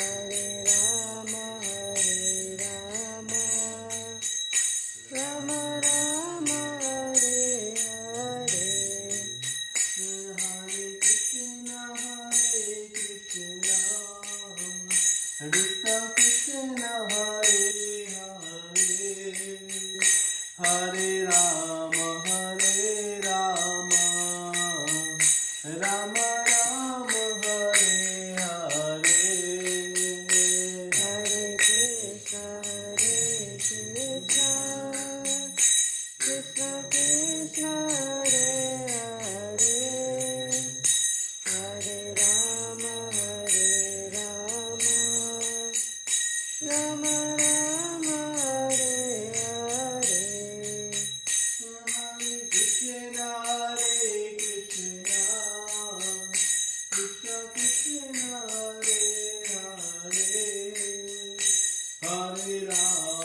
Hare Rama, Rama Rama, Hare Hare. Hare Krishna, Krishna Krishna, Hare Hare. Hare Rama, Rama Rama, Hare Hare. Hare Krishna, Krishna Krishna, Hare Hare. Hare Rama, Rama Rama, Hare Hare. Hare Krishna, Krishna Krishna, Hare Hare. Hare Rama,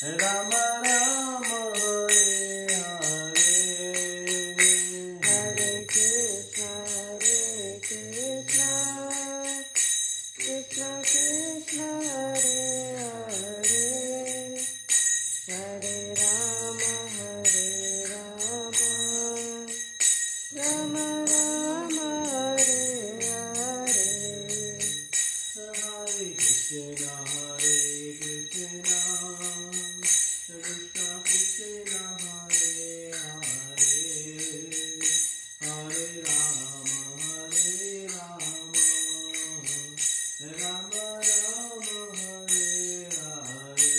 Rama Rama, Hare Hare. Hare Krishna, Krishna Krishna, Hare Hare. Hare Rama, Rama Rama, Hare Hare. Hare Krishna, Krishna Krishna, Hare Hare. Hare Rama, Rama Rama, Hare Hare.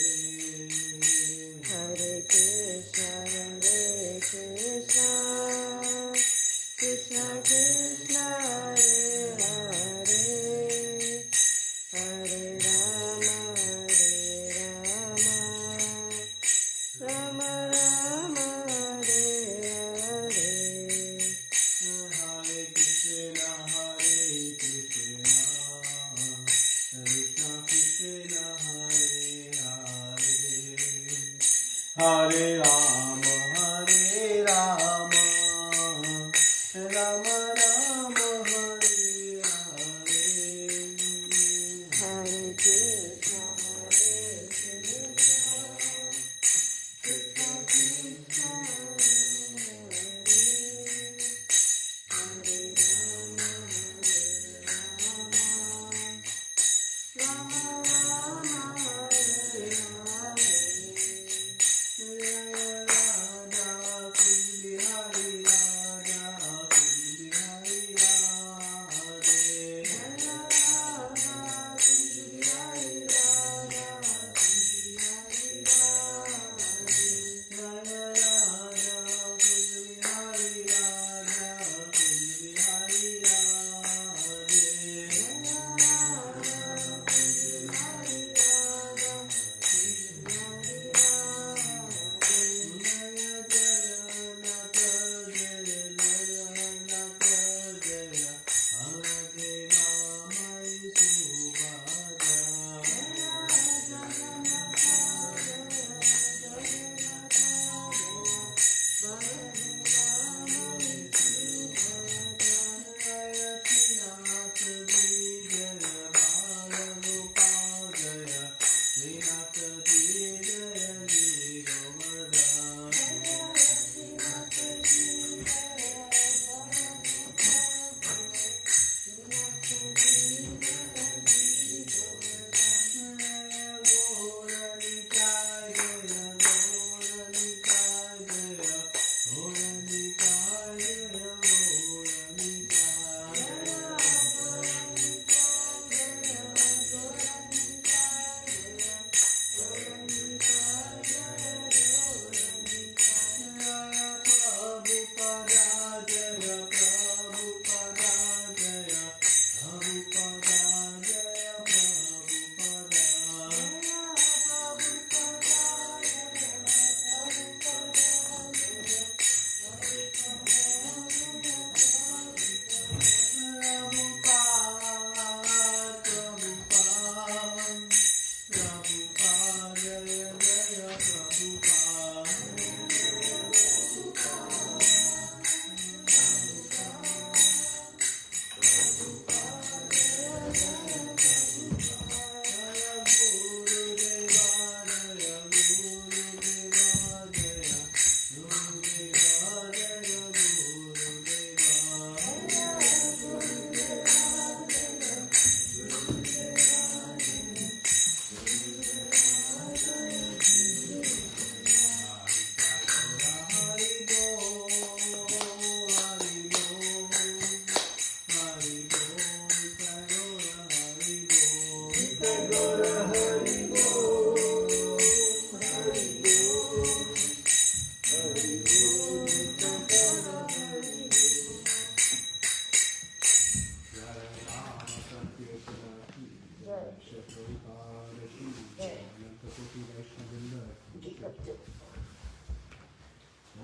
Hare Krishna, Krishna Krishna, Hare Hare. Hare Rama, Rama Rama, Hare Hare. Hare Krishna, Krishna Krishna, Hare Hare. Hare Rama, Rama Rama, Hare Hare. Hare Krishna, Krishna Krishna, Hare Rama, Rama Rama, Hare Hare.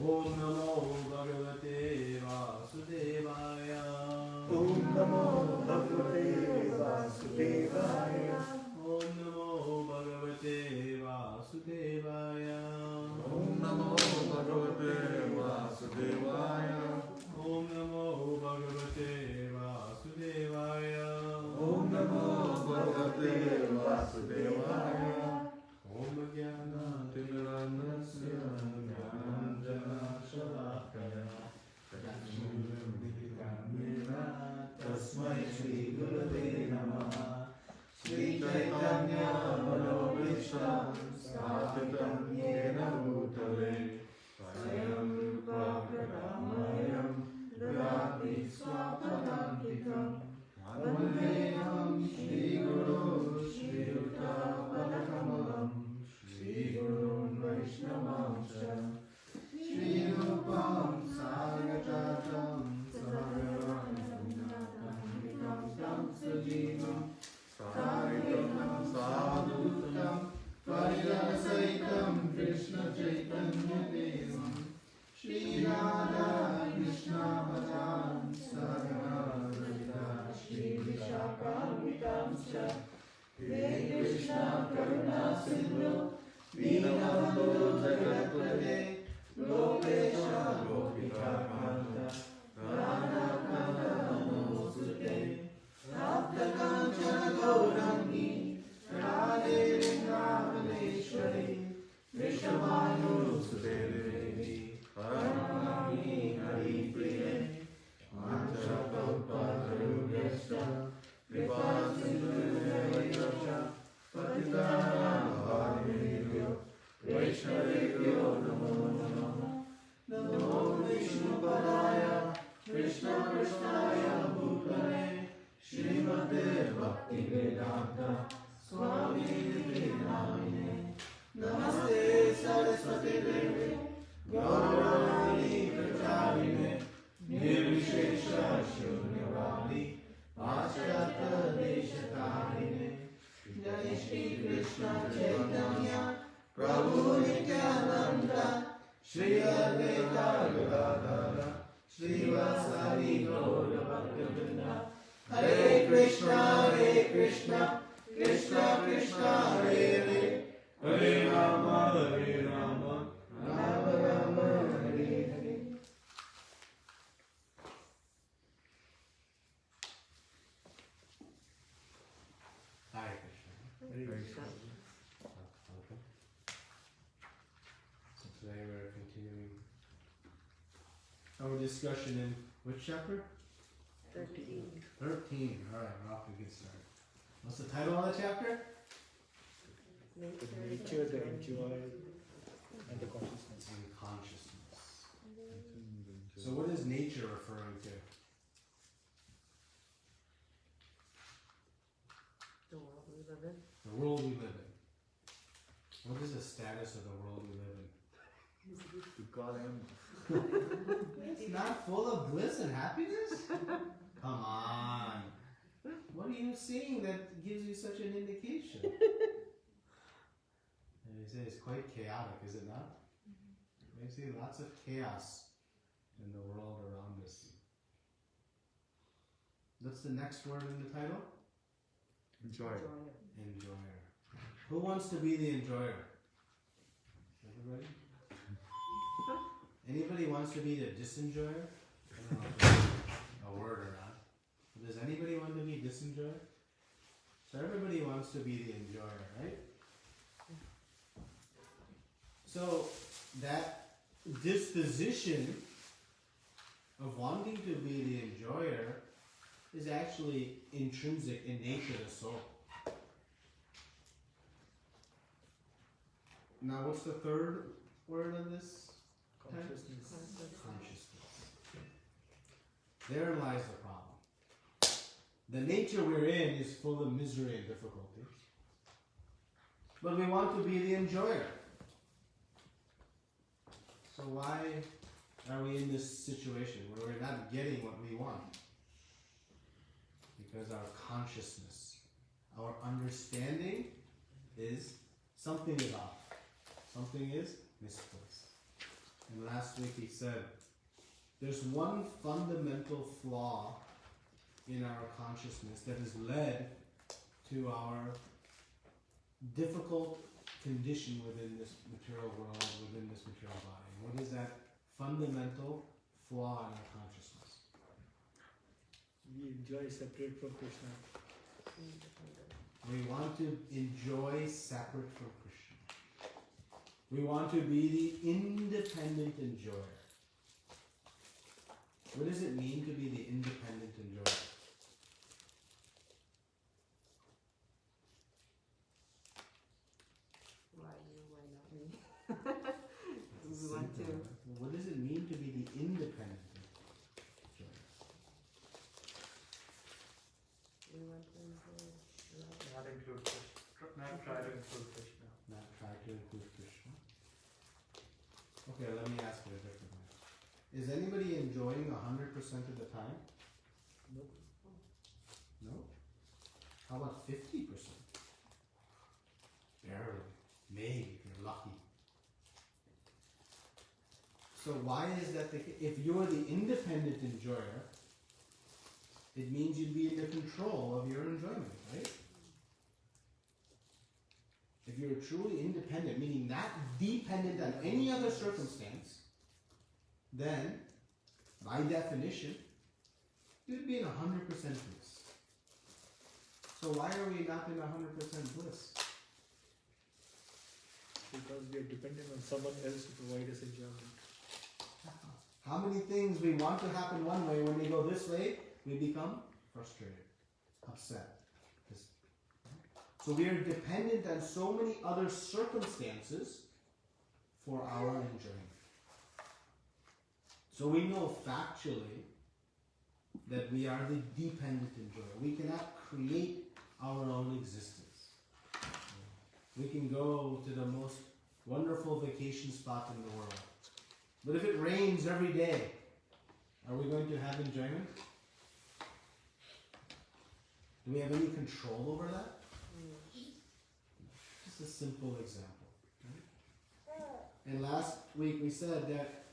Om Namo Bhagavate Vasudevaya. Om Namo Bhagavate Vasudevaya. Om Namo Bhagavate Vasudevaya. Om Namo Bhagavate Vasudevaya. Om Namo Bhagavate Vasudevaya. Om Namo Bhagavate Vasudevaya. Om Jnana Timirandasya Jnananjana Shalakaya Tasmai Shri Gurave Namaha. Shri Chaitanya Manobishram Sthapitam Yena Bhutale Swayam Rupa Pradamayam Dadati Swapadantikam Vandeham Shri Guru Shri Yuta Padakamalam Shri Guru Vaishnavamsha Shri Rupam Sargatatam Sahagaram Gunatam Tam Sajivam Saritam Sadhutam Parijasaitam Krishna Chaitanya Devam Shri Radha Krishna Balaram Sagana Radha Shri Vishakamitamscha Hare Krishna Karuna Sindhu Dinabandhu Jagatpade Lopesha Gopika Kanta Radha Namosute Sapta Kanchana Gaurangi Radhe Vrindavaneshwari Vrishabhanu Sudevi Paramani Hari Priye Manchakalpatarubhyascha Kripa Sindhu Patitanam Bhavanebhyo Vaishnavebhyo Namo Namo Namo Vishnupadaya Krishna Krishnaya Bhutale Srimate Bhaktivedanta Swami Niti Namine Namaste Saraswati Devi Gauravani Pracharine Nirvishesha Shunyavadi Paschata Deshatarine Jai Shri Krishna Chaitanya Prabhu Nityananda Shri Advaita Gadadhara Shri Vasari Gaura Bhaktivinoda Hare Krishna Krishna Krishna Hare Hare Hare Rama Rama Rama Hare Hare. Hare Krishna. Hare Krishna. Welcome. So today we're continuing our discussion in which chapter? 13. 13. Alright, we're off to a good start. What's the title of the chapter? Nature, The enjoy, and the consciousness. And consciousness. So what is nature referring to? the world we live in. The world we live in. What is the status of the world we live in? God am. It's not full of bliss and happiness? Come on. What are you seeing that gives you such an indication? And you say it's quite chaotic, is it not? You see lots of chaos in the world around us. What's the next word in the title? Enjoy. Enjoyer. Who wants to be the enjoyer? Everybody? Anybody wants to be the disenjoyer? I don't know if that's a word or not. But does anybody want to be disenjoyer? So everybody wants to be the enjoyer, right? So that disposition of wanting to be the enjoyer is actually intrinsic in nature of the soul. Now what's the third word of this? Consciousness. Consciousness. Therein lies the problem. The nature we're in is full of misery and difficulty. but we want to be the enjoyer. So why are we in this situation where we're not getting what we want? Because our consciousness, our understanding is something is off. Something is misplaced. And last week he said, there's one fundamental flaw in our consciousness that has led to our difficult condition within this material world, within this material body. What is that fundamental flaw in our consciousness? We enjoy separate from Krishna. We want to enjoy separate from Krishna. We want to be the independent enjoyer. What does it mean to be the independent enjoyer? Why you, why not me? We want to. What does it mean to be the independent enjoyer? We want to enjoy love. Not include Krishna. Not try to include Krishna. Not try to include Krishna. Okay, let me ask it a different way. Is anybody enjoying 100% of the time? Nope. No? How about 50%? Barely. Maybe, if you're lucky. So why is that the case? If you're the independent enjoyer, it means you'd be in the control of your enjoyment, right? If you're truly independent, meaning not dependent on any other circumstance, then, by definition, you'd be in 100% bliss. So why are we not in 100% bliss? Because we are dependent on someone else to provide us enjoyment. How many things we want to happen one way, when they go this way, we become frustrated, upset. So we are dependent on so many other circumstances for our enjoyment. So we know factually that we are the dependent enjoyer. We cannot create our own existence. We can go to the most wonderful vacation spot in the world. But if it rains every day, are we going to have enjoyment? Do we have any control over that? Just a simple example. And last week we said that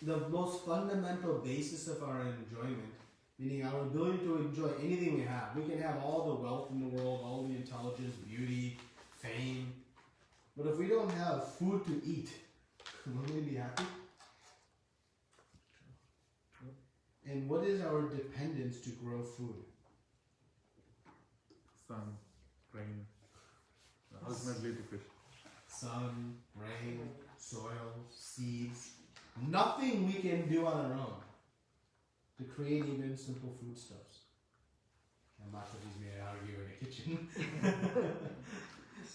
the most fundamental basis of our enjoyment, meaning our ability to enjoy anything we have, we can have all the wealth in the world, all the intelligence, beauty, fame, but if we don't have food to eat, will we be happy? And what is our dependence to grow food? Sun, rain, ultimately to Krishna. Sun, rain, soil, seeds. Nothing we can do on our own to create even simple foodstuffs. And Mataji's may argue in the kitchen.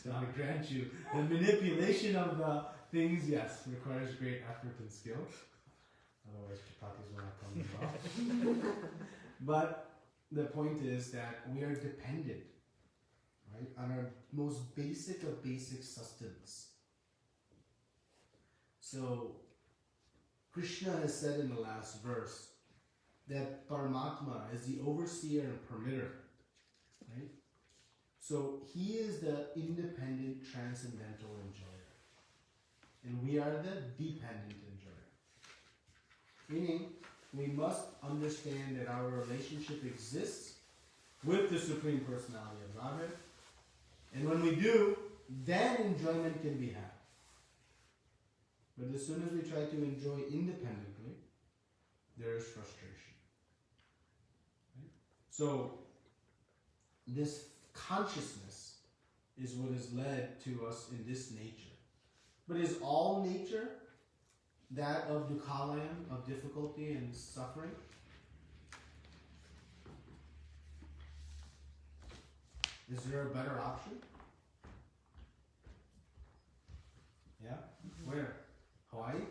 So I grant you, the manipulation of the things, yes, requires great effort and skill. Otherwise, chapatis will not come off. But the point is that we are dependent, right, on our most basic of basic sustenance. So, Krishna has said in the last verse that Paramatma is the overseer and permitter, right? So, he is the independent, transcendental enjoyer. And we are the dependent enjoyer. Meaning, we must understand that our relationship exists with the Supreme Personality of Godhead. And when we do, then enjoyment can be had. But as soon as we try to enjoy independently, there is frustration. Right? So, this consciousness is what has led to us in this nature. But is all nature that of dukkhalayam, of difficulty and suffering? Is there a better option? Yeah? Where? Hawaii?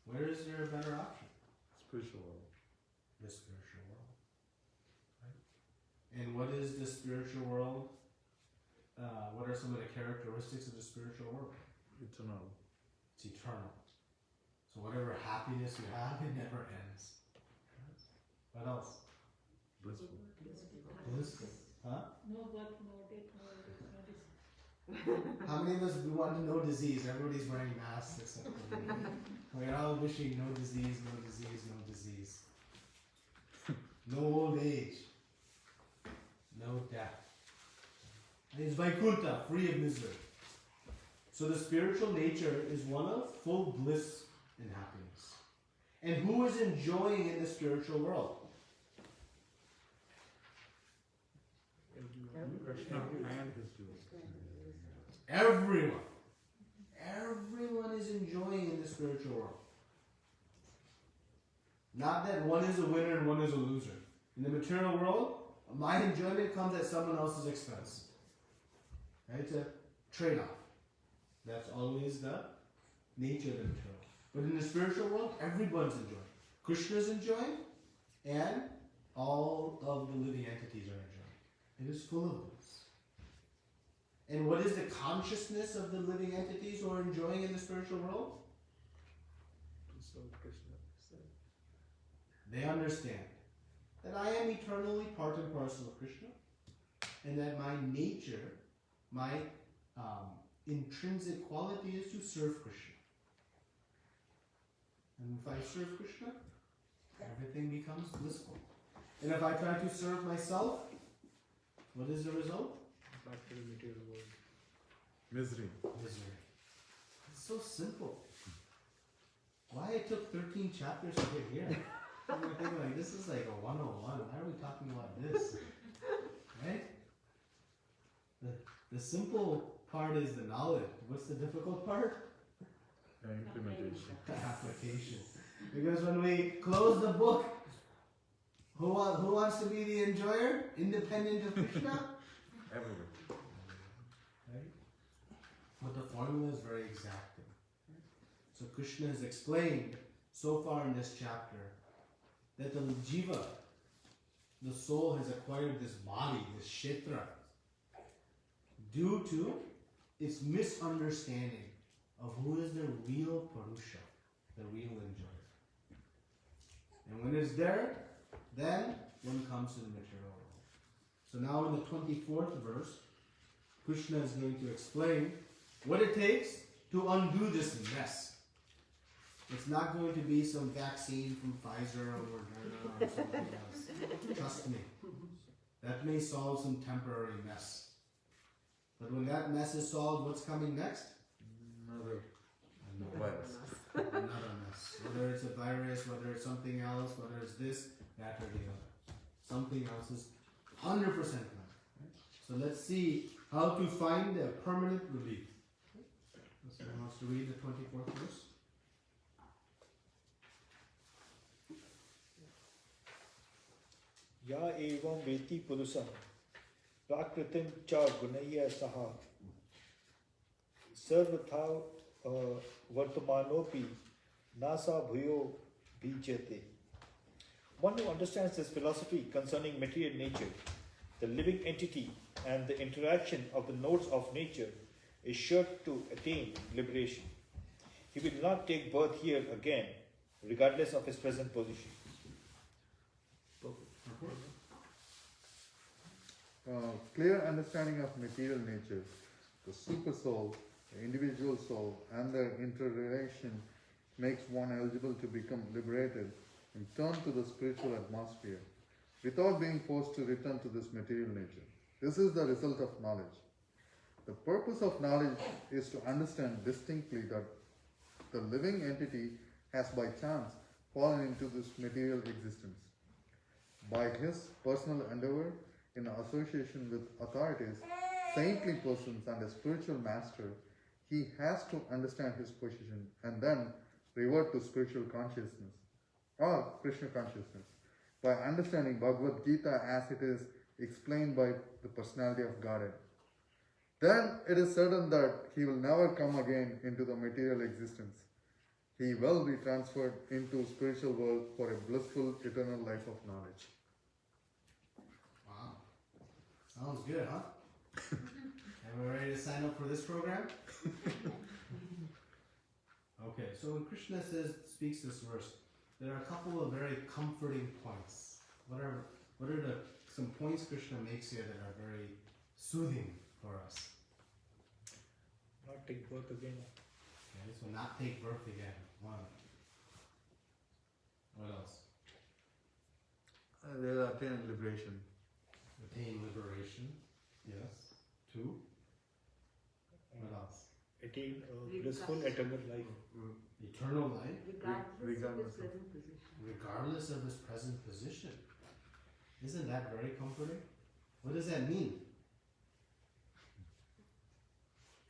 Where is there a better option? Spiritual world. The spiritual world. Right? And what is the spiritual world what are some of the characteristics of the spiritual world? Eternal. It's eternal. So whatever happiness you have, it never ends. What else? Blissful. Blissful. Huh? No birth, no death, no disease. How many of us want to know disease? Everybody's wearing masks except for me. We're all wishing no disease, no disease, no disease. No old age. No death. And it's Vaikuntha, free of misery. So the spiritual nature is one of full bliss and happiness. And who is enjoying in the spiritual world? Krishna and his devotees. Everyone. Everyone is enjoying in the spiritual world. Not that one is a winner and one is a loser. In the material world, my enjoyment comes at someone else's expense. Right? It's a trade-off. That's always the nature of the material. But in the spiritual world, everyone's enjoying. Krishna is enjoying, and all of the living entities are enjoying. It is full of bliss. And what is the consciousness of the living entities who are enjoying in the spiritual world? To serve Krishna. They understand that I am eternally part and parcel of Krishna, and that my nature, my intrinsic quality is to serve Krishna. And if I serve Krishna, everything becomes blissful. And if I try to serve myself, what is the result? Back to the material world. Misery. Misery. It's so simple. Why it took 13 chapters to get here? I'm thinking like, this is like a 101. Why are we talking about this? Right? The simple part is the knowledge. What's the difficult part? Implementation. The application. Because when we close the book, who wants to be the enjoyer? Independent of Krishna? Everywhere. Right? But the formula is very exacting. So Krishna has explained so far in this chapter that the jiva, the soul, has acquired this body, this kshetra, due to its misunderstanding of who is the real Purusha, the real enjoyer. And when it's there, then one comes to the material world. So now in the 24th verse, Krishna is going to explain what it takes to undo this mess. It's not going to be some vaccine from Pfizer or Moderna or something else. Trust me. That may solve some temporary mess. But when that mess is solved, what's coming next? Another virus. Another mess. Whether it's a virus, whether it's something else, whether it's this, that, or the other. Something else is 100% coming. Right? So let's see how to find a permanent relief. Someone wants to read the 24th verse? Ya evam veti purusam prakritim cha gunaya saha sarvatha vartamanopi nasa bhuyo bhijate. One who understands this philosophy concerning material nature, the living entity, and the interaction of the nodes of nature is sure to attain liberation. He will not take birth here again, regardless of his present position. Clear understanding of material nature, the super soul, the individual soul, and their interrelation makes one eligible to become liberated and turn to the spiritual atmosphere without being forced to return to this material nature. This is the result of knowledge. The purpose of knowledge is to understand distinctly that the living entity has by chance fallen into this material existence. By his personal endeavor, in association with authorities, saintly persons, and a spiritual master, he has to understand his position and then revert to spiritual consciousness or Krishna consciousness by understanding Bhagavad Gita as it is explained by the personality of Godhead. Then it is certain that he will never come again into the material existence. He will be transferred into spiritual world for a blissful eternal life of knowledge. Wow. Sounds good, huh? Everyone ready to sign up for this program? Okay, so when Krishna speaks this verse, there are a couple of very comforting points. What are some points Krishna makes here that are very soothing for us? Not take birth again. Okay, so not take birth again. One. What else? They will attain liberation. Attain liberation. Yes. Two. What else? Attain blissful eternal life. Eternal life. Regardless of his present position. Regardless of his present position. Isn't that very comforting? What does that mean?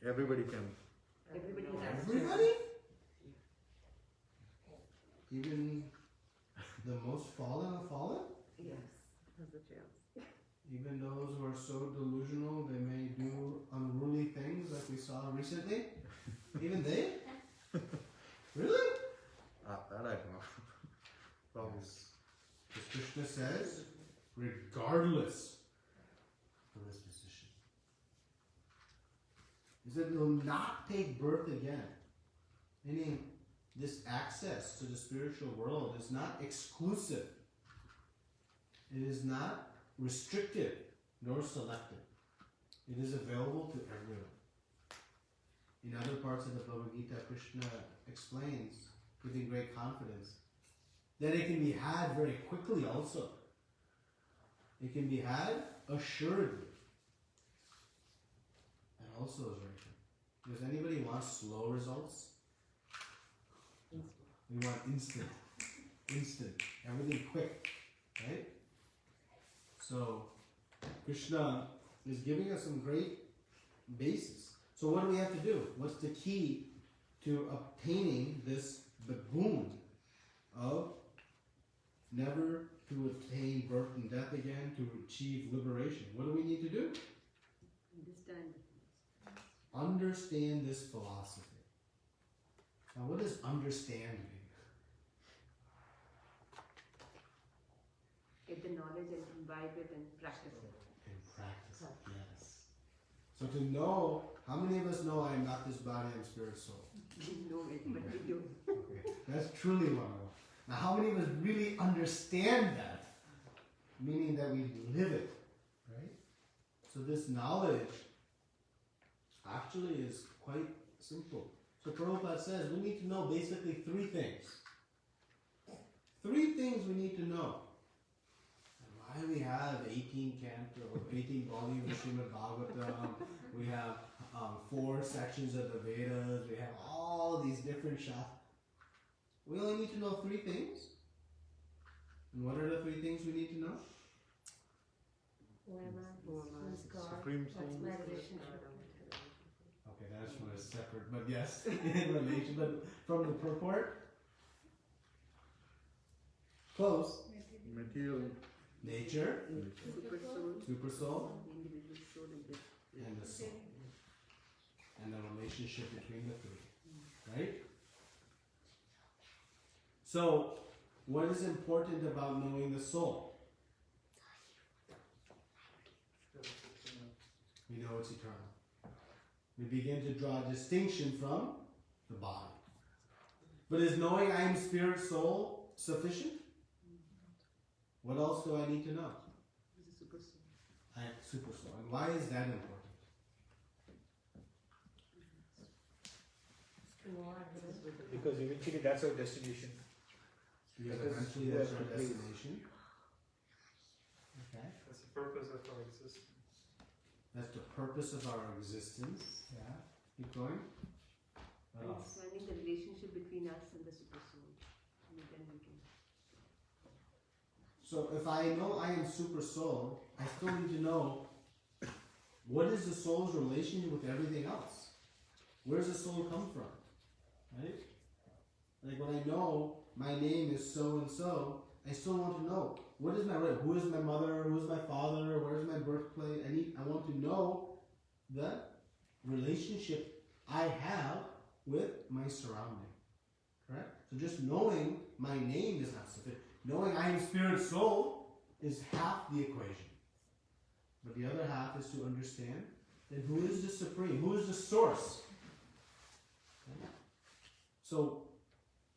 Everybody can. Everybody has Everybody? Even the most fallen of fallen? Yes, has a chance. Even those who are so delusional they may do unruly things like we saw recently? Even they? Really? That I don't know. Probably. Because Krishna says, regardless of his position. He said, will not take birth again. Meaning, this access to the spiritual world is not exclusive. It is not restricted nor selective. It is available to everyone. In other parts of the Bhagavad Gita, Krishna explains, giving great confidence, that it can be had very quickly also. It can be had assuredly. And also is very true. Does anybody want slow results? We want instant. Instant. Everything quick. Right? So, Krishna is giving us some great basis. So what do we have to do? What's the key to obtaining this, the boon of never to attain birth and death again, to achieve liberation? What do we need to do? Understand. Understand this philosophy. Now what does understand mean? Get the knowledge and imbibe it and practice it. In practice, yes. So to know, how many of us know I am not this body, I am spirit, soul? We know it, but we do. Okay, that's truly what I want. Now, how many of us really understand that? Meaning that we live it, right? So this knowledge actually is quite simple. So Prabhupada says we need to know basically three things. Three things we need to know. And why we have 18 volumes of Srimad Bhagavatam, we have 4 sections of the Vedas, we have all these different shastras. We only need to know 3 things. And what are the 3 things we need to know? Supreme Soul. Okay, that's one is separate, but yes, in relation. But from the purport, close. Material. Nature, Super soul, super soul, individual soul, and the soul. And the relationship between the 3. Right? So, what is important about knowing the soul? We know it's eternal. We begin to draw a distinction from the body. But is knowing I am spirit, soul sufficient? What else do I need to know? is a super soul. I am super soul. And why is that important? Because eventually that's our destination. Because That is eventually where that's our it leads. destination. Okay. That's the purpose of our existence. That's the purpose of our existence. Yeah. Keep going. What else? Understanding the relationship between us and the super soul. And then we can. So if I know I am super soul, I still need to know what is the soul's relationship with everything else. Where does the soul come from? Right? Like when I know my name is so and so, I still want to know what is my right, who is my mother, who is my father, where is my birthplace. I want to know the relationship I have with my surrounding. Correct? So just knowing my name is not sufficient. Knowing I am spirit soul is half the equation. But the other half is to understand then who is the supreme? Who is the source? Okay. So,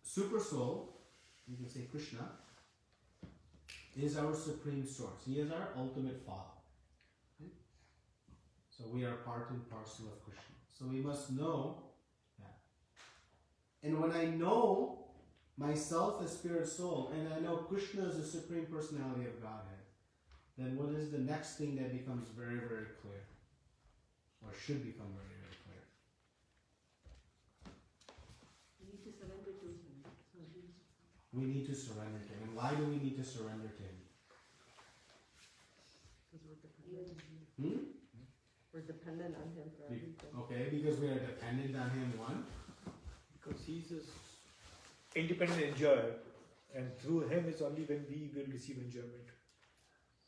Super Soul, you can say Krishna, is our supreme source. He is our ultimate father. Okay. So we are part and parcel of Krishna. So we must know that. And when I know myself as spirit soul, and I know Krishna is the supreme personality of Godhead, then what is the next thing that becomes very, very clear? Or should become very, very clear? You need to surrender to him. We need to surrender to him. And why do we need to surrender to him? Because we're dependent on him. We're dependent on him for everything. Okay, because we are dependent on him, one. Because he's an independent enjoyer, and through him it's only when we will receive enjoyment.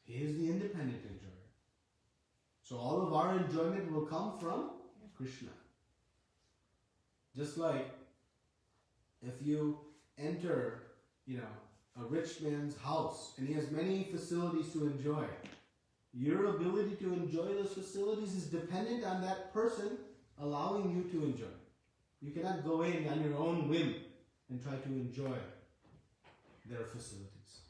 He is the independent enjoyer. So all of our enjoyment will come from Krishna. Just like if you enter, a rich man's house and he has many facilities to enjoy, your ability to enjoy those facilities is dependent on that person allowing you to enjoy. You cannot go in on your own whim and try to enjoy their facilities.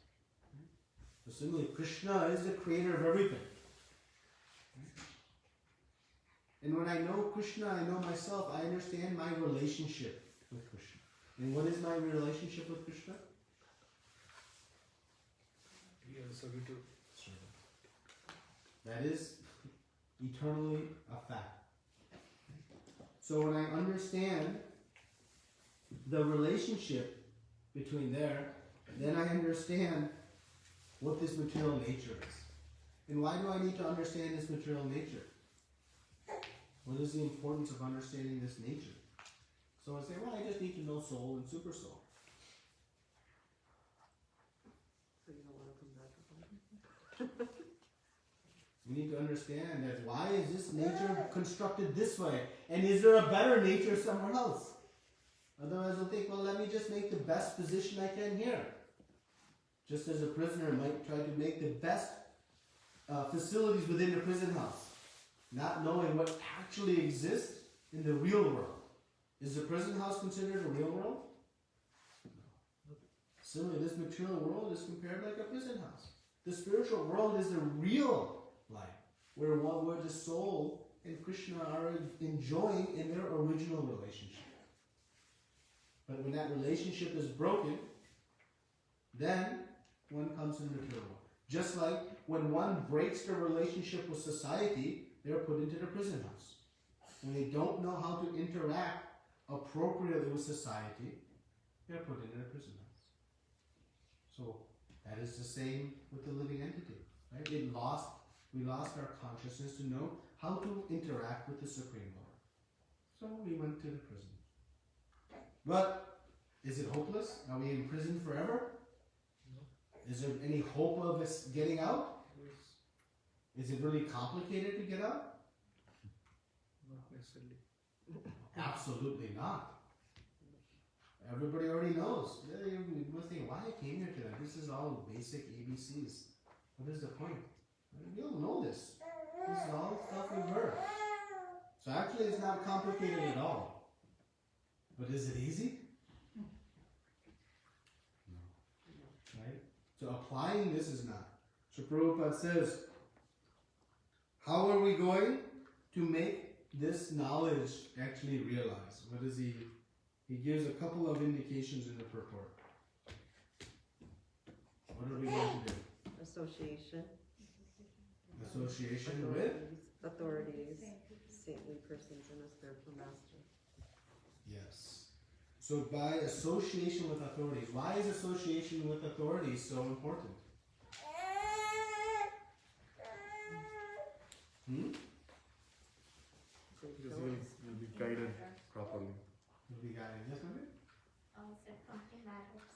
So similarly, Krishna is the creator of everything. And when I know Krishna, I know myself, I understand my relationship with Krishna. And what is my relationship with Krishna? We are servitude. That is eternally a fact. So when I understand the relationship between there, then I understand what this material nature is. And why do I need to understand this material nature? What is the importance of understanding this nature? So I say, well, I just need to know soul and super soul. So you don't want to come back to him. We need to understand that why is this nature constructed this way? And is there a better nature somewhere else? Otherwise we'll think, well, let me just make the best position I can here. Just as a prisoner might try to make the best facilities within a prison house, not knowing what actually exists in the real world. Is the prison house considered a real world? No. Similarly, this material world is compared like a prison house. The spiritual world is the real life, where the soul and Krishna are enjoying in their original relationship. But when that relationship is broken, then one comes into the material world. Just like when one breaks their relationship with society, they're put into the prison house. When they don't know how to interact appropriately with society, they're put into the prison house. So that is the same with the living entity. Right? We lost our consciousness to know how to interact with the Supreme Lord. So we went to the prison. But is it hopeless? Are we in prison forever? No. Is there any hope of us getting out? Is it really complicated to get out? Not necessarily. Absolutely not. Everybody already knows. We'll think, why I came here today? This is all basic ABCs. What is the point? We all know this. This is all stuff we've heard. So actually it's not complicated at all. But is it easy? No. Right? So applying this is not. So Prabhupada says, how are we going to make this knowledge actually realized? What is he? He gives a couple of indications in the purport. What are we going to do? Association. Association with? Authorities, saintly persons, and a spiritual master. Yes. So by association with authorities, why is association with authorities so important? Because we'll be guided properly. You'll be guided. Yes, ma'am? Something matters.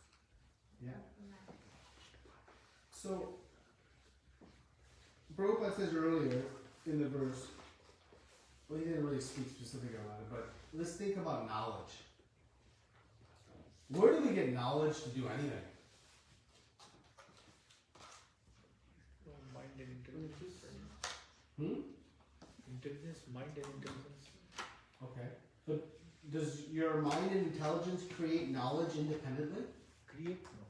Yeah. So, Prabhupada says earlier in the verse, well, he didn't really speak specifically about it, but let's think about knowledge. Where do we get knowledge to do anything? Mind and intelligence. Intelligence, mind and intelligence. Okay. But does your mind and intelligence create knowledge independently? Create? No.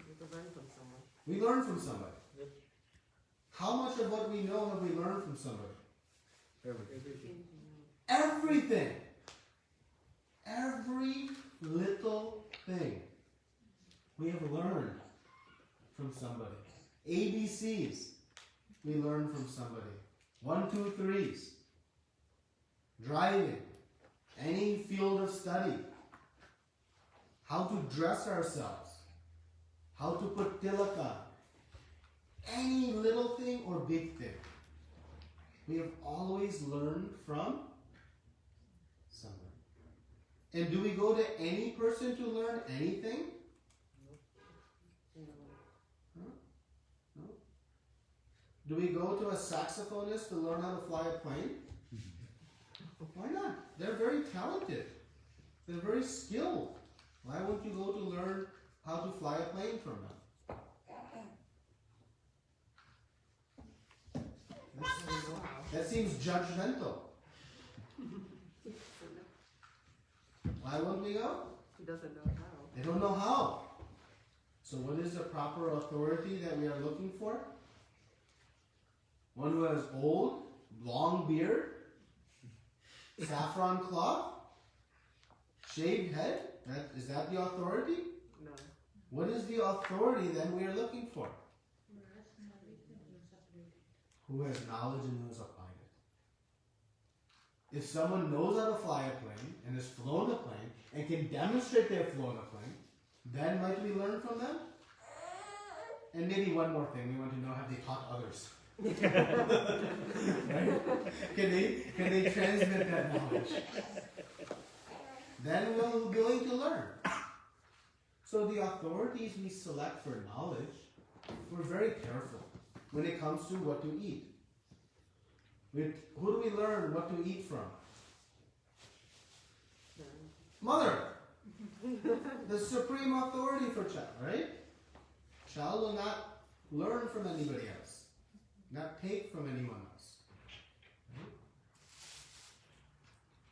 You can learn from someone. We learn from somebody. Yep. How much of what we know have we learned from somebody? Everything. Everything. Every little thing we have learned from somebody. ABCs we learn from somebody. 1, 2, 3s. Driving. Any field of study. How to dress ourselves. How to put tilak on. Any little thing or big thing. We have always learned from somebody. And do we go to any person to learn anything? No. No? Do we go to a saxophonist to learn how to fly a plane? Why not? They're very talented. They're very skilled. Why wouldn't you go to learn how to fly a plane from them? That seems judgmental. Why wouldn't we go? He doesn't know how. They don't know how. So what is the proper authority that we are looking for? One who has old, long beard, saffron cloth, shaved head? Is that the authority? No. What is the authority then we are looking for? Who has knowledge and who has applied it. If someone knows how to fly a plane and has flown a plane and can demonstrate they have flown a plane, then might we learn from them? And maybe one more thing, we want to know, have they taught others? Right? Can they transmit that knowledge? Then we'll be willing to learn. So the authorities we select for knowledge, we're very careful when it comes to what to eat. Who do we learn what to eat from? Mother! The supreme authority for child, right? Child will not learn from anybody else. Not take from anyone else. Right?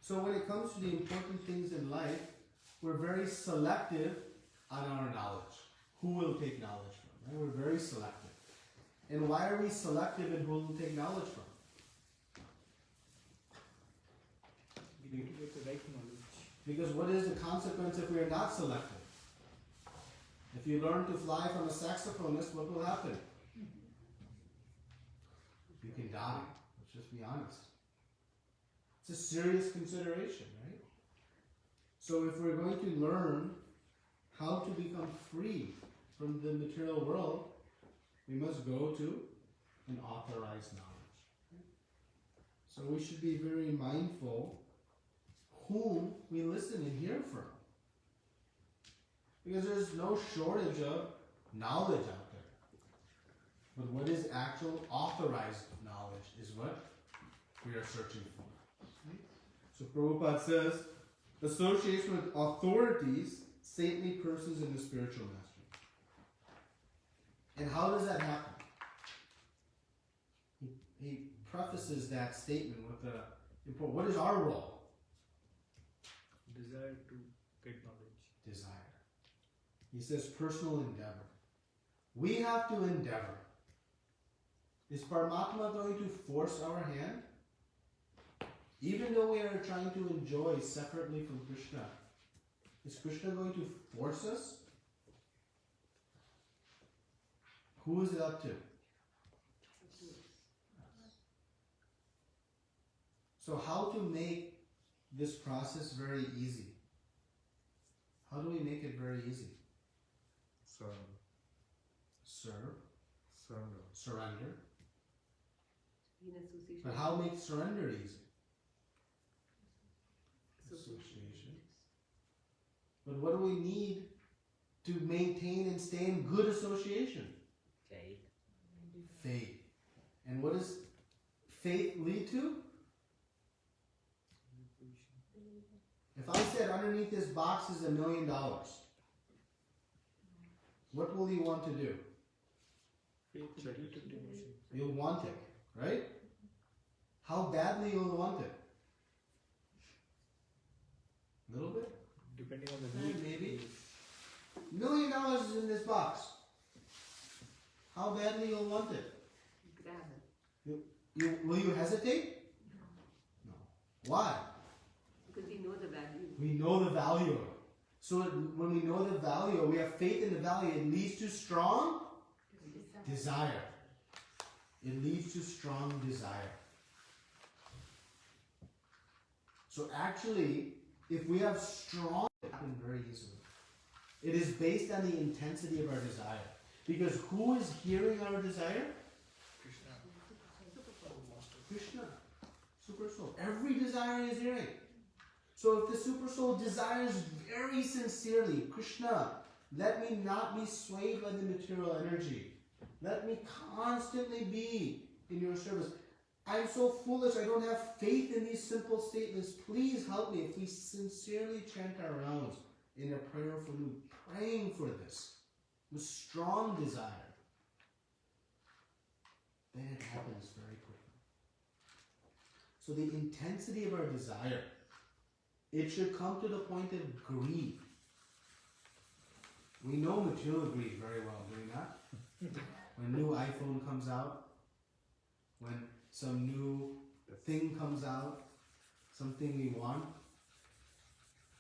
So when it comes to the important things in life, we're very selective on our knowledge. Who will take knowledge from? Right? We're very selective. And why are we selective in who will take knowledge from? We need to get the right knowledge. Because what is the consequence if we are not selective? If you learn to fly from a saxophonist, what will happen? You can die. Let's just be honest. It's a serious consideration, right? So if we're going to learn how to become free from the material world, we must go to an authorized knowledge. So we should be very mindful whom we listen and hear from. Because there's no shortage of knowledge out there. But what is actual authorized knowledge is what we are searching for. So Prabhupada says, association with authorities, saintly persons in the spiritual mastery. And how does that happen? He prefaces that statement with the important, what is our role? Desire to get knowledge. Desire. He says personal endeavor. We have to endeavor. Is Paramatma going to force our hand? Even though we are trying to enjoy separately from Krishna, is Krishna going to force us? Who is it up to? So how to make this process very easy? How do we make it very easy? Surrender. In association. But how make surrender easy? Association. But what do we need to maintain and stay in good association? Faith. And what does faith lead to? If I said underneath this box is $1 million, what will you want to do? Faith and devotion. You'll want it, right? How badly you'll want it? A little bit? Depending on the need. Maybe. $1 million is in this box. How badly you'll want it? Grab it. Will you hesitate? No. Why? Because we know the value. We know the value of it. So when we know the value, we have faith in the value, it leads to strong desire. It leads to strong desire. So actually, if we have strong, it happens very easily. It is based on the intensity of our desire. Because who is hearing our desire? Krishna. Super soul. Every desire is hearing. So if the super soul desires very sincerely, Krishna, let me not be swayed by the material energy. Let me constantly be in your service. I'm so foolish, I don't have faith in these simple statements. Please help me. If we sincerely chant our rounds in a prayerful mood, praying for this with strong desire, then it happens very quickly. So the intensity of our desire, it should come to the point of greed. We know material greed very well, do we not? When new iPhone comes out, when some new thing comes out, something we want,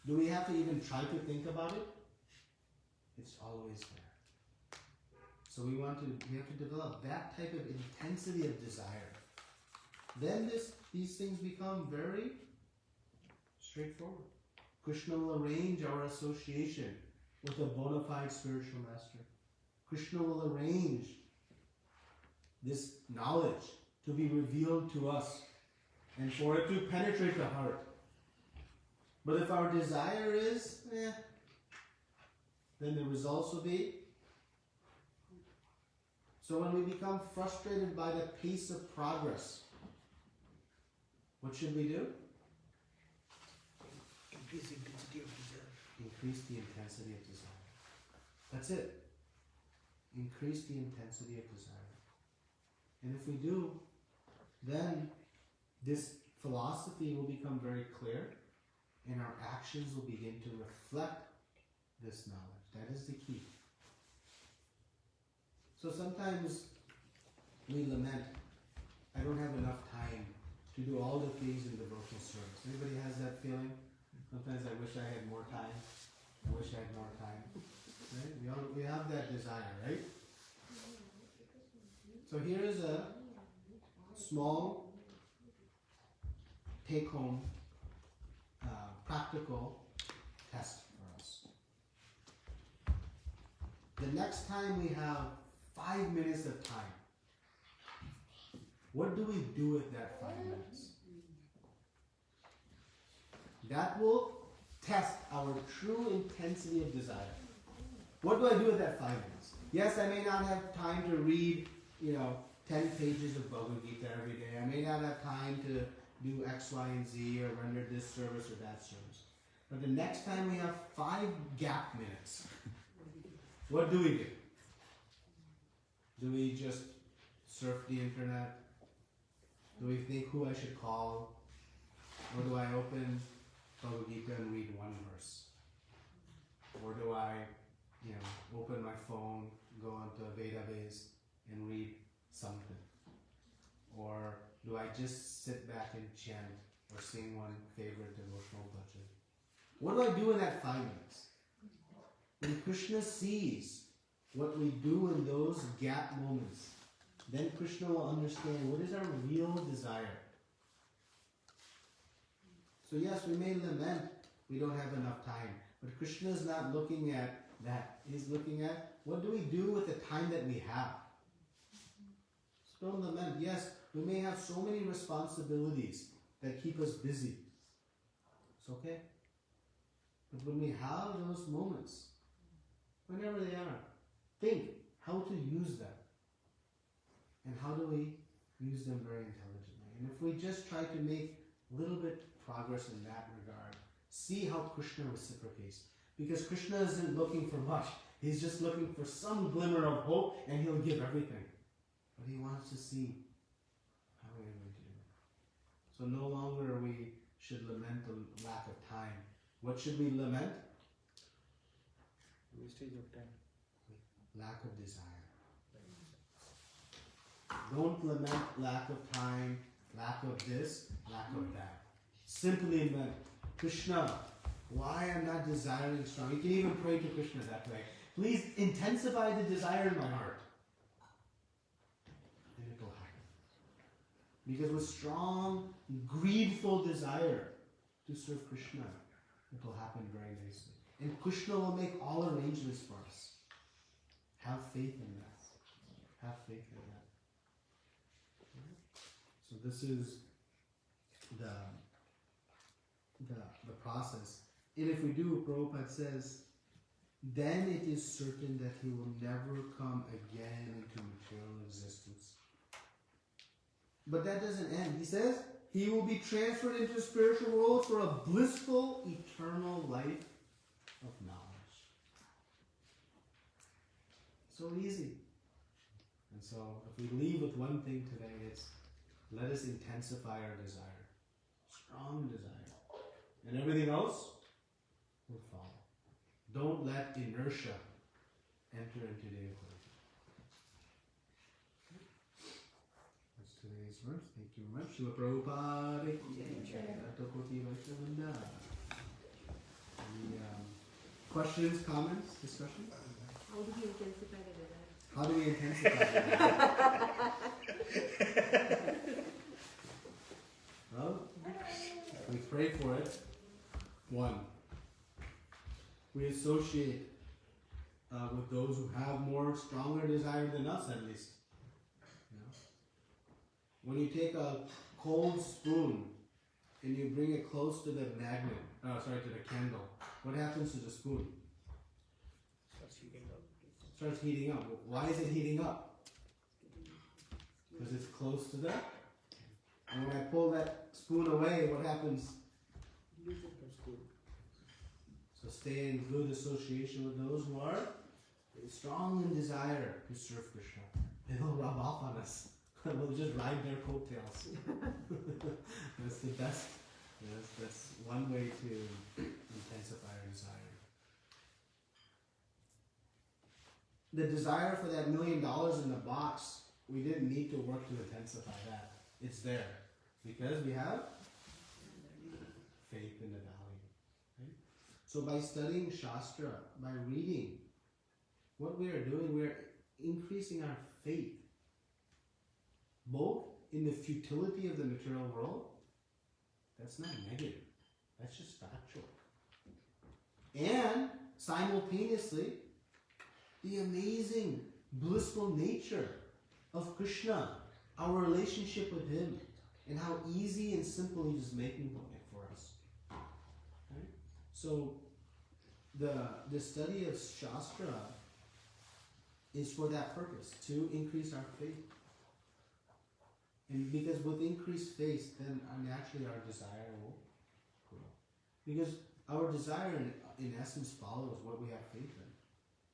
do we have to even try to think about it? It's always there. So we have to develop that type of intensity of desire. Then these things become very straightforward. Krishna will arrange our association with a bona fide spiritual master. Krishna will arrange this knowledge to be revealed to us and for it to penetrate the heart. But if our desire is, then the results will be. So when we become frustrated by the pace of progress, what should we do? Increase the intensity of desire. Increase the intensity of desire. That's it. Increase the intensity of desire. And if we do, then this philosophy will become very clear and our actions will begin to reflect this knowledge. That is the key. So sometimes we lament, I don't have enough time to do all the things in devotional service. Anybody has that feeling? Sometimes I wish I had more time. I wish I had more time. Right? We have that desire, right? So here is a small take-home practical test for us. The next time we have 5 minutes of time, what do we do with that 5 minutes? That will test our true intensity of desire. What do I do with that 5 minutes? Yes, I may not have time to read, 10 pages of Bhagavad Gita every day. I may not have time to do X, Y, and Z or render this service or that service. But the next time we have 5 gap minutes, what do we do? Do we just surf the internet? Do we think who I should call? Or do I open Bhagavad Gita and read one verse? Or do I, open my phone, go onto a database and read something? Or do I just sit back and chant or sing one favorite devotional bhajan? What do I do in that 5 minutes? When Krishna sees what we do in those gap moments, then Krishna will understand what is our real desire. So yes, we may lament we don't have enough time, but Krishna is not looking at that. He's looking at what do we do with the time that we have. So don't lament. Yes, we may have so many responsibilities that keep us busy. It's okay. But when we have those moments, whenever they are, think how to use them. And how do we use them very intelligently? And if we just try to make a little bit progress in that regard, see how Krishna reciprocates. Because Krishna isn't looking for much. He's just looking for some glimmer of hope and he'll give everything. But he wants to see how we're going to do it. So no longer we should lament the lack of time. What should we lament? Wastage of time. Lack of desire. Don't lament lack of time, lack of this, lack of that. Simply lament, Krishna, why I'm not desiring strong. You can even pray to Krishna that way. Please intensify the desire in my heart. And it will happen. Because with strong, greedful desire to serve Krishna, it will happen very nicely. And Krishna will make all arrangements for us. Have faith in that. Have faith in that. So this is the process. And if we do, Prabhupada says, then it is certain that he will never come again into material existence. But that doesn't end. He says he will be transferred into the spiritual world for a blissful, eternal life of knowledge. So easy. And so if we leave with one thing today, it's let us intensify our desire. Strong desire. And everything else will follow. Don't let inertia enter into the equation. That's today's verse. Thank you very much. Srila Prabhupada. Any questions, comments, discussion? How do we intensify the desire? How do we intensify it? Well, we pray for it. One, we associate with those who have more stronger desire than us, at least. You know? When you take a cold spoon and you bring it close to the to the candle, what happens to the spoon? Starts heating up. Starts heating up. Why is it heating up? Because it's close to that. And when I pull that spoon away, what happens? So stay in good association with those who are strong in desire to serve Krishna. They will rub off on us. We'll just ride their coattails. That's the best. Yes, that's one way to intensify our desire. The desire for that $1 million in the box, we didn't need to work to intensify that. It's there. Because we have faith in the value. Right? So by studying Shastra, by reading, what we are doing, we are increasing our faith. Both in the futility of the material world, that's not negative. That's just factual. And simultaneously, the amazing, blissful nature of Krishna, our relationship with Him, and how easy and simple He is making it for us. Right? So, the study of Shastra is for that purpose, to increase our faith. And because with increased faith, then naturally our desire will grow. Because our desire in essence follows what we have faith in.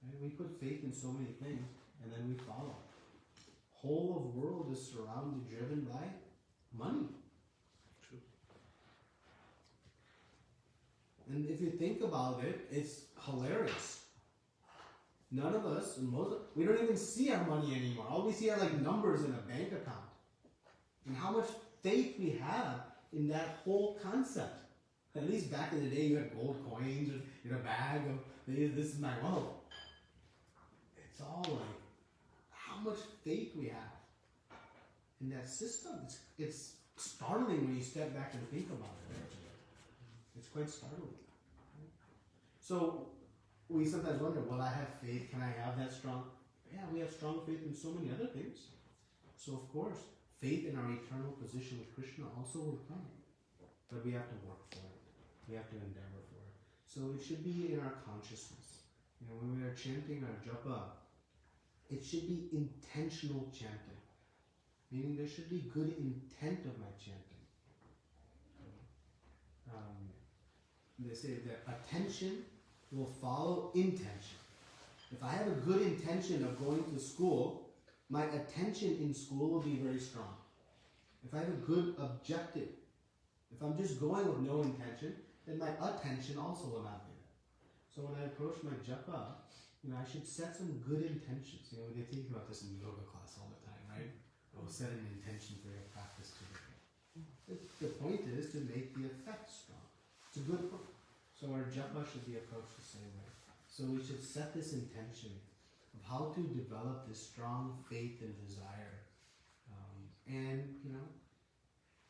Right? We put faith in so many things, and then we follow. Whole of world is surrounded, driven by money. True. And if you think about it, it's hilarious. None of us, we don't even see our money anymore. All we see are like numbers in a bank account. And how much faith we have in that whole concept. At least back in the day, you had gold coins in a bag of this is my wealth. It's all like how much faith we have in that system. It's startling when you step back and think about it. It's quite startling. So we sometimes wonder, will I have faith? Can I have that strong? Yeah, we have strong faith in so many other things. So of course, faith in our eternal position with Krishna also will come. But we have to work for it. We have to endeavor for it. So it should be in our consciousness. You know, when we are chanting our japa, it should be intentional chanting. Meaning there should be good intent of my chanting. They say that attention will follow intention. If I have a good intention of going to school, my attention in school will be very strong. If I have a good objective If I'm just going with no intention, then my attention also will not be there. So when I approach my japa, I should set some good intentions. They think about this in yoga class all the time, right? Oh, set an intention for your practice today. The point is to make the effect strong. It's a good point. So our japa should be approached the same way. So we should set this intention of how to develop this strong faith and desire, and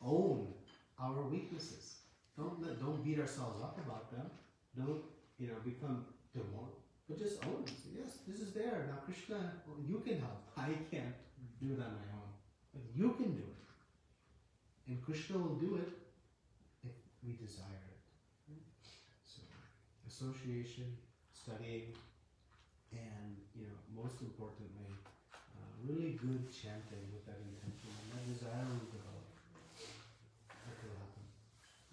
own our weaknesses. Don't beat ourselves up about them. Don't become demoralized. But just own it. Say, yes, this is there. Now Krishna, you can help. I can't do it on my own. But you can do it. And Krishna will do it if we desire it. So association, studying, and most importantly, really good chanting with that intention. And that desire will develop. That will happen.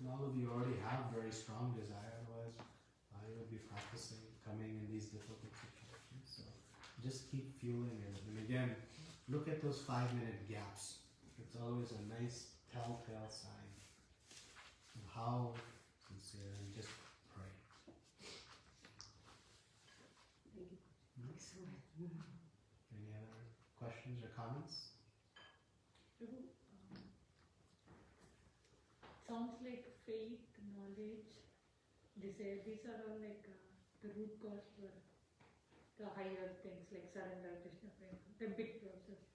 And all of you already have very strong desire, otherwise you would be practicing coming in these difficult situations. So just keep fueling it. And again, look at those 5-minute gaps. It's always a nice telltale sign of how sincere, and just pray. Thank you. Excellent. Any other questions or comments? Prabhu, sounds like faith, knowledge, desire, these are all like the root cause for the higher things like surrender, Krishna prema, the big process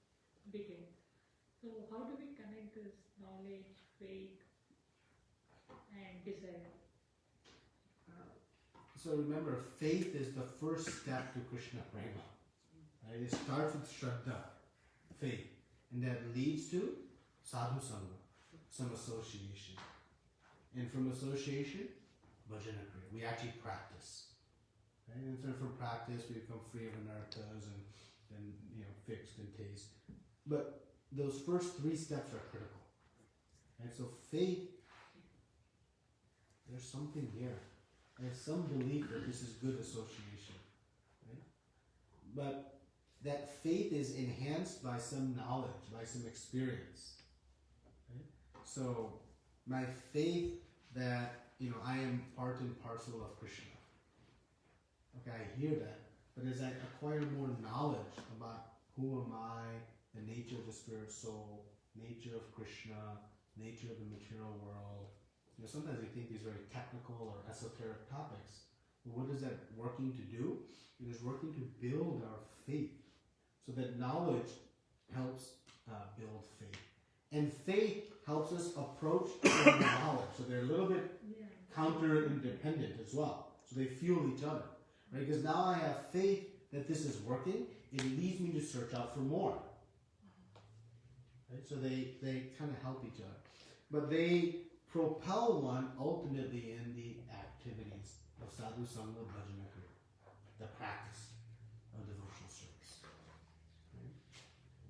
begins. So how do we connect this knowledge, faith and desire? So remember, faith is the first step to Krishna prema. Right? It starts with Shraddha, faith, and that leads to sadhu sangha, some association. And from association, bhajana kriya. We actually practice. Right? And so from practice, we become free of anarthas and then fixed in taste. But those first 3 steps are critical. And so faith, there's something here. There's some belief that this is good association. Right? But that faith is enhanced by some knowledge, by some experience. Right? So my faith that I am part and parcel of Krishna. Okay, I hear that. But as I acquire more knowledge about who am I, the nature of the spirit soul, nature of Krishna, nature of the material world, sometimes we think these very technical or esoteric topics. But what is that working to do? It is working to build our faith. So that knowledge helps build faith. And faith helps us approach knowledge. So they're a little bit counter-independent as well. So they fuel each other. Right? Because now I have faith that this is working. It leads me to search out for more. Right? So they kind of help each other. But they propel one ultimately in the activities of sadhu sangha bhajana kriya, the practice of devotional service. Right?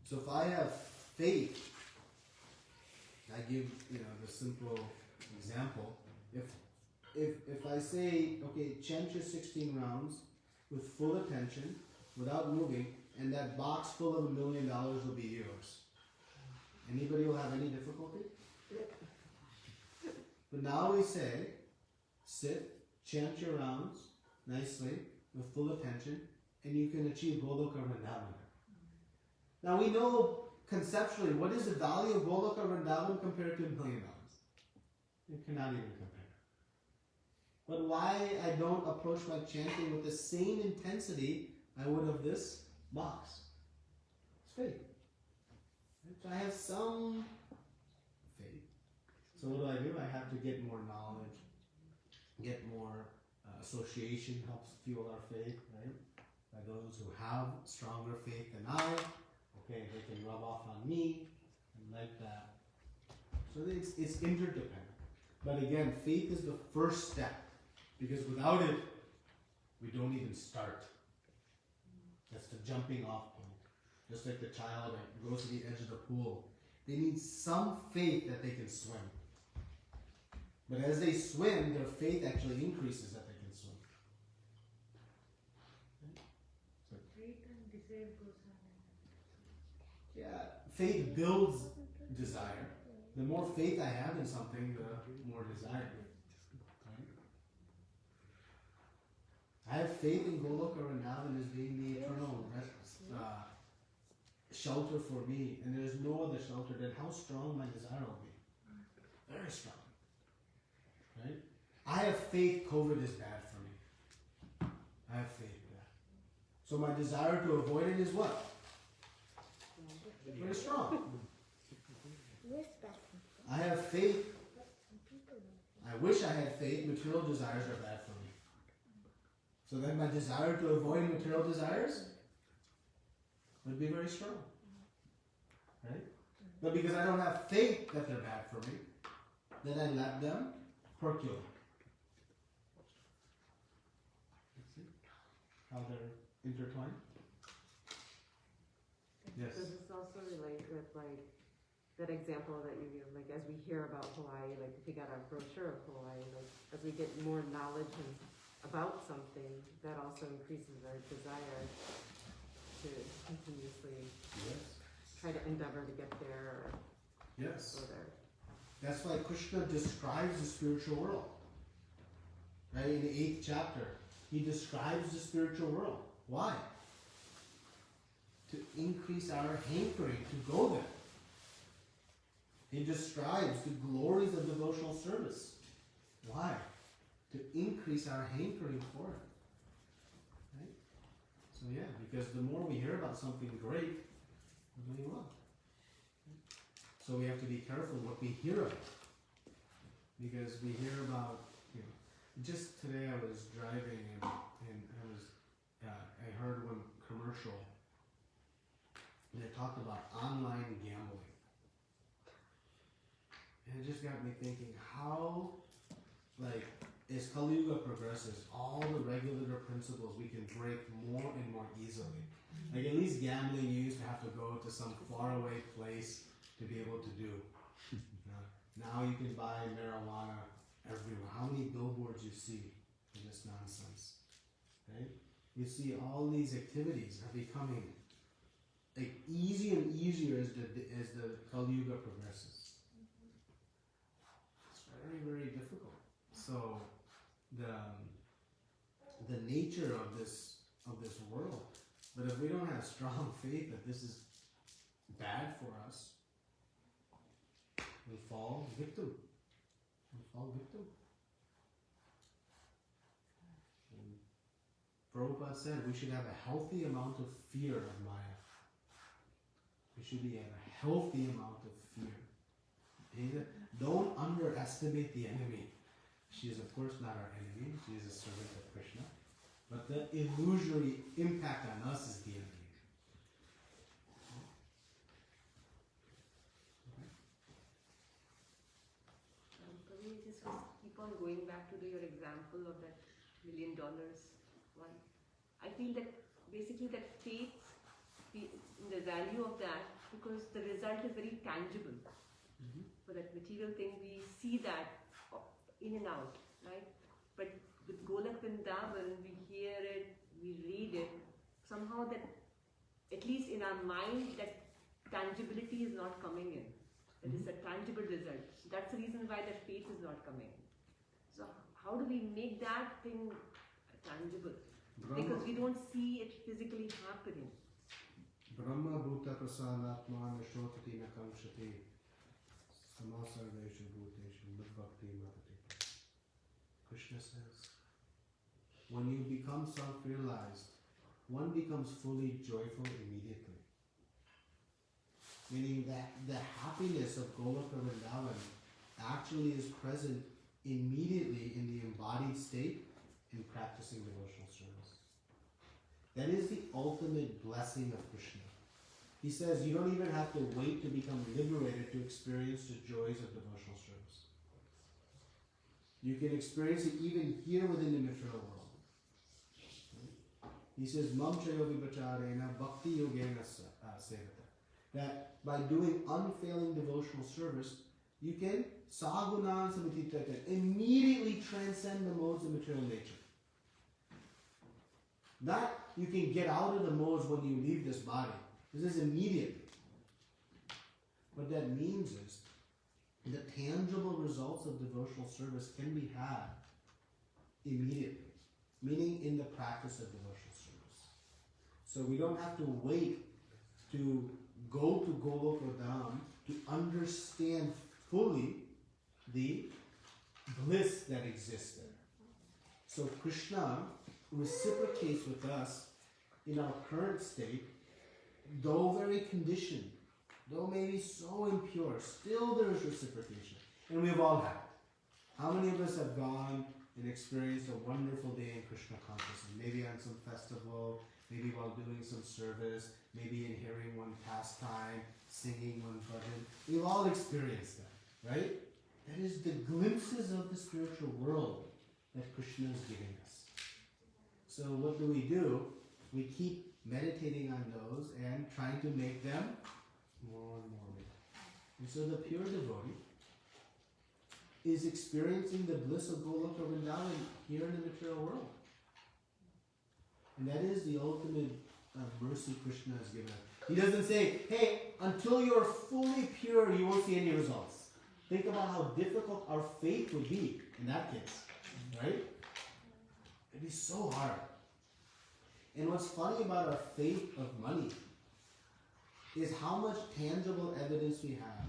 So if I have faith, I give the simple example. If I say, okay, chant your 16 rounds with full attention, without moving, and that box full of $1 million will be yours. Anybody will have any difficulty? But now we say, sit, chant your rounds nicely, with full attention, and you can achieve Goloka Vrindavan. Now we know conceptually, what is the value of Goloka Vrindavan compared to $1 million? You cannot even compare. But why I don't approach my chanting with the same intensity I would of this box? It's faith. So I have some faith. So what do? I have to get more knowledge, get more association helps fuel our faith, right? By those who have stronger faith than I, okay, they can rub off on me, and like that. So it's interdependent. But again, faith is the first step, because without it, we don't even start. That's the jumping off point. Just like the child that goes to the edge of the pool. They need some faith that they can swim. But as they swim, their faith actually increases that they can swim. So, Faith and desire goes on. yeah, faith builds desire, The more faith I have in something, the more desire. Right? I have faith in Goloka Vrindavan as being the eternal shelter for me, and there is no other shelter. Then how strong my desire will be? Very strong. Right? I have faith COVID is bad for me. I have faith in that. So my desire to avoid it is what? Very strong. I have faith. I wish I had faith. Material desires are bad for me. So then my desire to avoid material desires would be very strong. Right? But because I don't have faith that they're bad for me, then I let them percolate. See how they're intertwined? Yes. Does this also relate with like that example that you give, like as we hear about Hawaii, like if we got our brochure of Hawaii, like as we get more knowledge about something, that also increases our desire to continuously try to endeavor to get there or Yes. go there. That's why Krishna describes the spiritual world. Right? In the 8th chapter, he describes the spiritual world. Why? To increase our hankering to go there. He describes the glories of devotional service. Why? To increase our hankering for it. Right? So yeah, because the more we hear about something great, we're doing well. So we have to be careful what we hear about. Because we hear about, just today I was driving and I heard one commercial and it talked about online gambling. And it just got me thinking how, like, as Kali Yuga progresses, all the regulator principles we can break more and more easily. Like at least gambling, you used to have to go to some faraway place to be able to do. Now you can buy marijuana everywhere. How many billboards you see for this nonsense, right? You see all these activities are becoming like easier and easier as the Kali Yuga progresses. It's very, very difficult. So the nature of this world. But if we don't have strong faith that this is bad for us, we fall victim. And Prabhupada said we should have a healthy amount of fear of Maya. We should have a healthy amount of fear. He said, don't underestimate the enemy. She is of course not our enemy. She is a servant of Krishna. But the illusory impact on us is the enemy. Can we just keep on going back to your example of that $1 million one? I feel that basically that faith, the value of that, because the result is very tangible. For that material thing, we see that in and out, right? But with Golak Vrindavan, we hear it, we read it, somehow that, at least in our mind, that tangibility is not coming in. That is a tangible result. So that's the reason why that faith is not coming. So how do we make that thing tangible? Because we don't see it physically happening. Brahma Bhuta Prasanatma Nashotati Nakamshati Samasarveshu Bhuteshu Bhakti Madhati. Krishna says, when you become self-realized, one becomes fully joyful immediately. Meaning that the happiness of Goloka Vrindavan actually is present immediately in the embodied state in practicing devotional service. That is the ultimate blessing of Krishna. He says you don't even have to wait to become liberated to experience the joys of devotional service. You can experience it even here within the material world. He says, Mam chayogi bacharena bhakti yogena sevata. That by doing unfailing devotional service, you can sagunan samititata, immediately transcend the modes of material nature. Not you can get out of the modes when you leave this body. This is immediately. What that means is, the tangible results of devotional service can be had immediately, meaning in the practice of devotional service. So we don't have to wait to go to Goloka Dham to understand fully the bliss that exists there. So Krishna reciprocates with us in our current state, though very conditioned, though maybe so impure, still there is reciprocation. And we've all had it. How many of us have gone and experienced a wonderful day in Krishna consciousness? Maybe on some festival, maybe while doing some service, maybe in hearing one pastime, singing one bhajan. We've all experienced that, right? That is the glimpses of the spiritual world that Krishna is giving us. So what do? We keep meditating on those and trying to make them more and more real. And so the pure devotee is experiencing the bliss of Goloka Vrindavan here in the material world. And that is the ultimate mercy Krishna has given us. He doesn't say, hey, until you're fully pure, you won't see any results. Think about how difficult our faith would be in that case, right? It'd be so hard. And what's funny about our faith of money is how much tangible evidence we have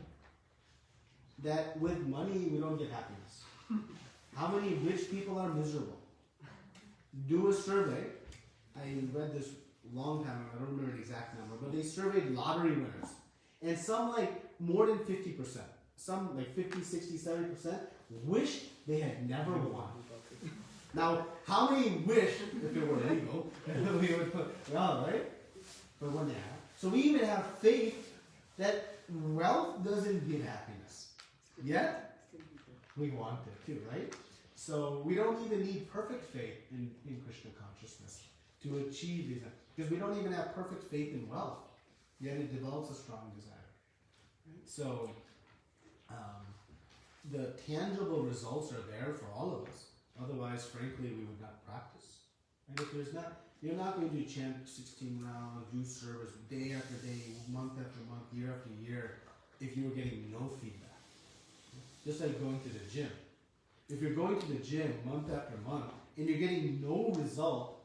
that with money we don't get happiness. How many rich people are miserable? Do a survey. I read this long time ago, I don't remember the exact number, but they surveyed lottery winners. And some like more than 50%, some like 50, 60, 70% wish they had never won. Now, how many wish, if it were legal, we would put, well, right? But when they have. So we even have faith that wealth doesn't give happiness. Yet, we want it too, right? So we don't even need perfect faith in Krishna consciousness to achieve these. Because we don't even have perfect faith in wealth. Yet it develops a strong desire. Right? So the tangible results are there for all of us. Otherwise, frankly, we would not practice. And if there's not, you're not going to chant 16 rounds, do service day after day, month after month, year after year, if you were getting no feedback. Just like going to the gym. If you're going to the gym month after month and you're getting no result,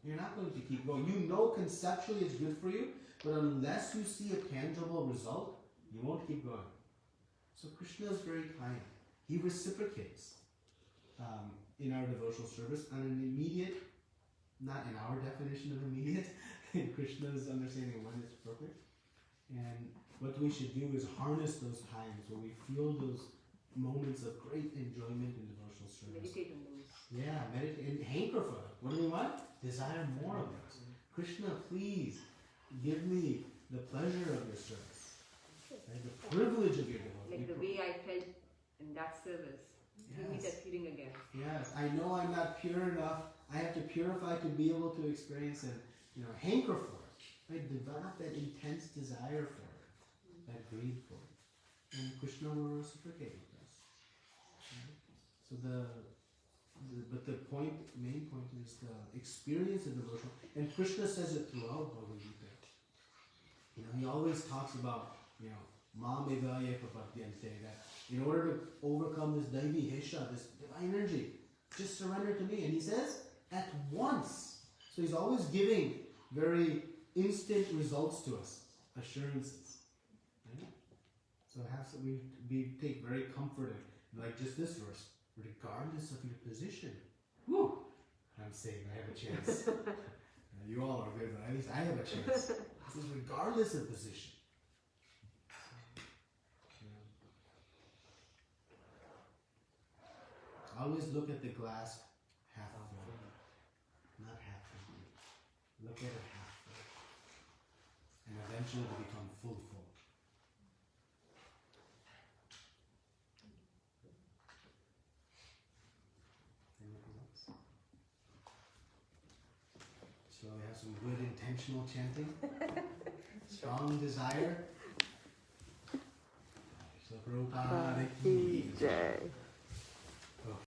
you're not going to keep going. You know conceptually it's good for you, but unless you see a tangible result, you won't keep going. So Krishna is very kind. He reciprocates in our devotional service on an immediate, not in our definition of immediate, in Krishna's understanding when it's perfect. And what we should do is harness those times where we feel those moments of great enjoyment in devotional service. Meditate on those. Yeah, meditate and hanker for them. What do we want? Desire more of this. Krishna, please give me the pleasure of your service, right? The privilege of your devotion. Like the way I felt in that service. Give me that feeling again. Yes, I know I'm not pure enough. I have to purify to be able to experience and hanker for it. Right? Develop that intense desire for it, that greed for it, and Krishna will reciprocate with us. Right? So but the main point is the experience of devotion, and Krishna says it throughout Bhagavad Gita. He always talks about Mamevaya papadyante, that in order to overcome this daivi hesha, this divine energy, just surrender to me. And he says, at once. So he's always giving very instant results to us, assurances. Right? So we take very comfort in, like just this verse, regardless of your position. Whew, I'm saying I have a chance. You all are good, but at least I have a chance. This is regardless of position. Always look at the glass half full, not half empty. Look at it half full, and eventually it'll become full. Anything else? So we have some good intentional chanting, strong desire. So Prabhupada ki jai.